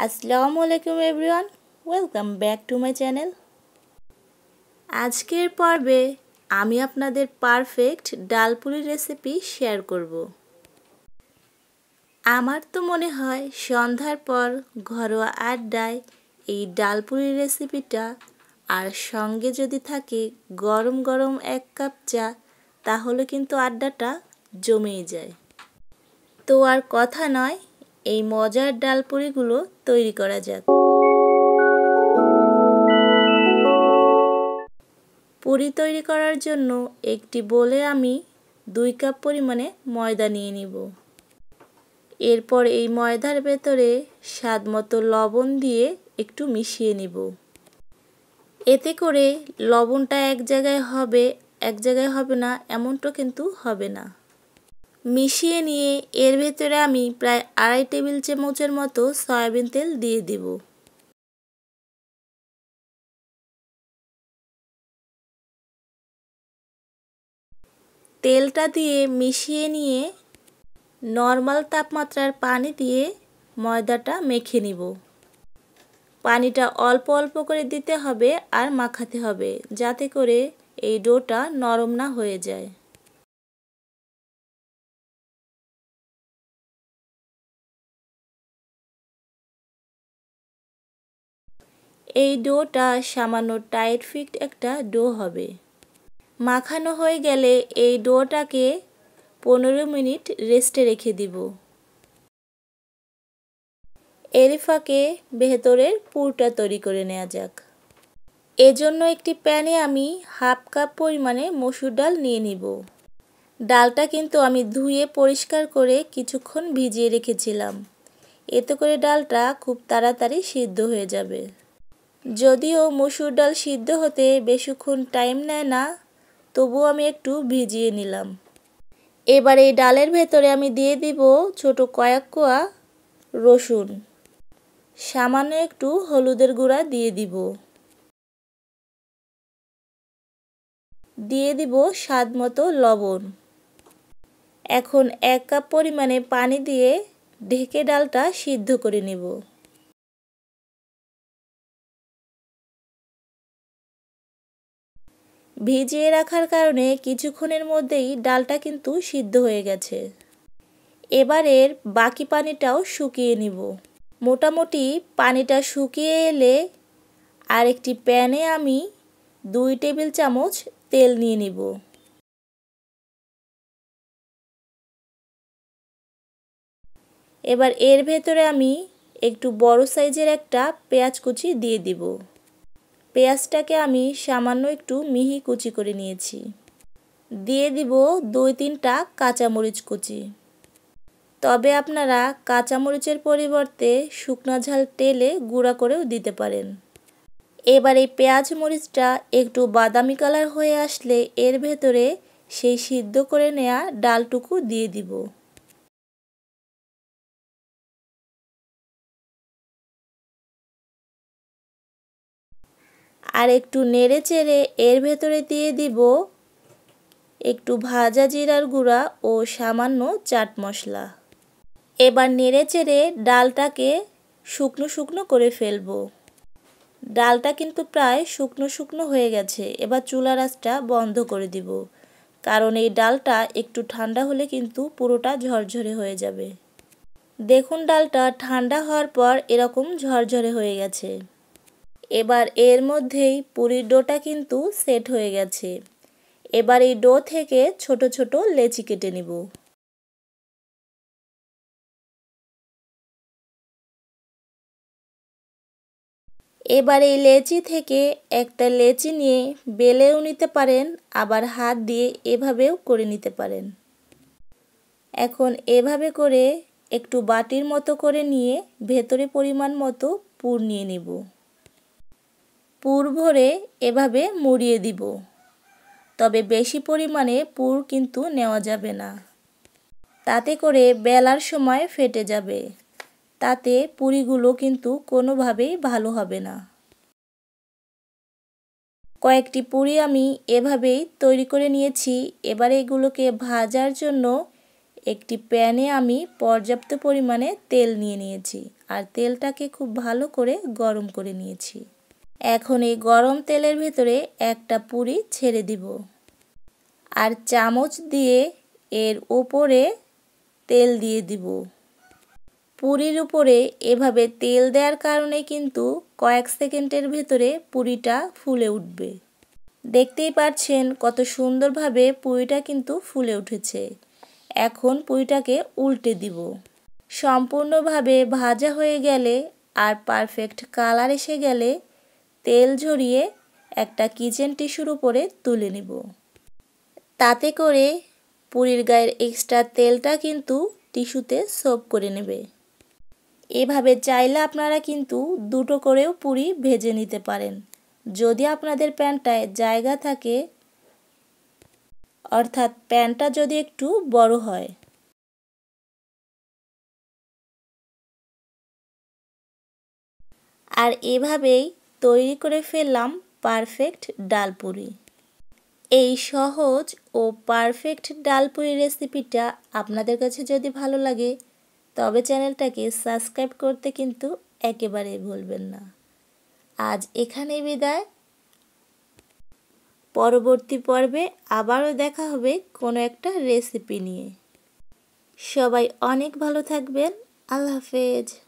আসসালামু আলাইকুম everyone, welcome back to my channel. আজকের পর্বে আমি আপনাদের পারফেক্ট ডালপুরি রেসিপি শেয়ার করব। আমার তো মনে হয় সন্ধ্যার পর ঘরোয়া আড্ডায় এই ডালপুরি রেসিপিটা আর সঙ্গে যদি থাকে গরম গরম 1 কাপ চা, তাহলে কিন্তু আড্ডাটা জমেই যায়। তো আর কথা নয়, এই মজার ডালপুরিগুলো তৈরি করা যাক। পুরি তৈরি করার জন্য একটি বোলে আমি 2 কাপ পরিমাণে ময়দা নিয়ে নিব। এরপর এই ময়দার ভেতরে স্বাদমতো লবণ দিয়ে একটু মিশিয়ে নিব। এতে করে লবণটা এক জায়গায় হবে না এমনটা কিন্তু হবে না। মিশিয়ে নিয়ে এর ভেতরে আমি প্রায় 2.5 টেবিল চামচের মতো সয়াবিন তেল দিয়ে দিব। তেলটা দিয়ে মিশিয়ে নিয়ে নর্মাল তাপমাত্রার পানি দিয়ে ময়দাটা মেখে নিব। পানিটা অল্প অল্প করে দিতে হবে আর মাখাতে হবে, যাতে করে এই ডোটা নরম না হয়ে যায়। এই ডোটা সামান্য টাইট ফিট একটা ডো হবে। মাখানো হয়ে গেলে এই ডোটাকে 15 মিনিট রেস্টে রেখে দিব। এর ফাঁকে ভেতরের পুরটা তৈরি করে নেওয়া যাক। এজন্য একটি প্যানে আমি 1/2 কাপ পরিমাণে মসুর ডাল নিয়ে নিব। ডালটা কিন্তু আমি ধুয়ে পরিষ্কার করে কিছুক্ষণ ভিজিয়ে রেখেছিলাম। এতে করে ডালটা খুব তাড়াতাড়ি সিদ্ধ হয়ে যাবে। যদিও মসুর ডাল সিদ্ধ হতে বেশিক্ষণ টাইম নেয় না, তবুও আমি একটু ভিজিয়ে নিলাম। এবার এই ডালের ভেতরে আমি দিয়ে দিব ছোট কয়েক কোয়া রসুন, সামান্য একটু হলুদের গুঁড়া দিয়ে দিব, দিয়ে দিব স্বাদমতো লবণ। এখন 1 কাপ পরিমাণে পানি দিয়ে ঢেকে ডালটা সিদ্ধ করে নেব। ভিজিয়ে রাখার কারণে কিছুক্ষণের মধ্যেই ডালটা কিন্তু সিদ্ধ হয়ে গেছে। এবারের বাকি পানিটাও শুকিয়ে নিব। মোটামুটি পানিটা শুকিয়ে এলে আরেকটি প্যানে আমি 2 টেবিল চামচ তেল নিয়ে নিব। এবার এর ভেতরে আমি একটু বড় সাইজের একটা পেঁয়াজ কুচি দিয়ে দিব। পেঁয়াজটাকে আমি সামান্য একটু মিহি কুচি করে নিয়েছি। দিয়ে দিব 2-3টা কাঁচামরিচ কুচি। তবে আপনারা কাঁচামরিচের পরিবর্তে শুকনো ঝাল তেলে গুঁড়া করেও দিতে পারেন। এবার এই পেঁয়াজ মরিচটা একটু বাদামি কালার হয়ে আসলে এর ভেতরে সেই সিদ্ধ করে নেওয়া ডালটুকু দিয়ে দিব। আর একটু নেড়ে চেড়ে এর ভেতরে দিয়ে দিব একটু ভাজা জিরার গুঁড়া ও সামান্য চাট মশলা। এবার নেড়ে চেড়ে ডালটাকে শুকনো শুকনো করে ফেলবো। ডালটা কিন্তু প্রায় শুকনো শুকনো হয়ে গেছে। এবার চুলার আঁচটা বন্ধ করে দিব, কারণ এই ডালটা একটু ঠান্ডা হলে কিন্তু পুরোটা ঝরঝরে হয়ে যাবে। দেখুন ডালটা ঠান্ডা হওয়ার পর এরকম ঝরঝরে হয়ে গেছে। এবার এর মধ্যেই পুরির ডোটা কিন্তু সেট হয়ে গেছে। এবার এই ডো থেকে ছোট ছোট লেচি কেটে নিব। এবার এই লেচি থেকে একটা লেচি নিয়ে বেলেও নিতে পারেন, আবার হাত দিয়ে এভাবেও করে নিতে পারেন। এখন এভাবে করে একটু বাটির মতো করে নিয়ে ভেতরে পরিমাণ মতো পুর নিয়ে নিব। পুর ভরে এভাবে মুড়িয়ে দিব। তবে বেশি পরিমাণে পুর কিন্তু নেওয়া যাবে না, তাতে করে বেলার সময় ফেটে যাবে। তাতে পুরিগুলো কিন্তু কোনোভাবেই ভালো হবে না। কয়েকটি পুরি আমি এভাবেই তৈরি করে নিয়েছি। এবার এগুলোকে ভাজার জন্য একটি প্যানে আমি পর্যাপ্ত পরিমাণে তেল নিয়ে নিয়েছি আর তেলটাকে খুব ভালো করে গরম করে নিয়েছি। এখন এই গরম তেলের ভেতরে একটা পুরি ছেড়ে দিব আর চামচ দিয়ে এর উপরে তেল দিয়ে দিব। পুরির উপরে এভাবে তেল দেওয়ার কারণে কিন্তু কয়েক সেকেন্ডের ভেতরে পুরিটা ফুলে উঠবে। দেখতেই পাচ্ছেন কত সুন্দরভাবে পুরিটা কিন্তু ফুলে উঠেছে। এখন পুরিটাকে উল্টে দিব। সম্পূর্ণভাবে ভাজা হয়ে গেলে আর পারফেক্ট কালার এসে গেলে তেল ঝরিয়ে একটা কিচেন টিস্যুর উপরে তুলে নিব। তাতে করে পুরির গায়ের এক্সট্রা তেলটা কিন্তু টিস্যুতে সোক করে নেবে। এভাবে চাইলে আপনারা কিন্তু দুটো করেও পুরি ভেজে নিতে পারেন, যদি আপনাদের প্যানটায় জায়গা থাকে, অর্থাৎ প্যানটা যদি একটু বড় হয়। আর এভাবেই তৈরি করে ফেললাম পারফেক্ট ডাল পুরি। এই সহজ ও পারফেক্ট ডাল পুরি রেসিপিটা আপনাদের কাছে যদি ভালো লাগে তবে চ্যানেলটাকে সাবস্ক্রাইব করতে কিন্তু একেবারেই ভুলবেন না। আজ এখানেই বিদায়। পরবর্তী পর্বে আবারও দেখা হবে কোনো একটা রেসিপি নিয়ে। সবাই অনেক ভালো থাকবেন। আল্লাহ হাফেজ।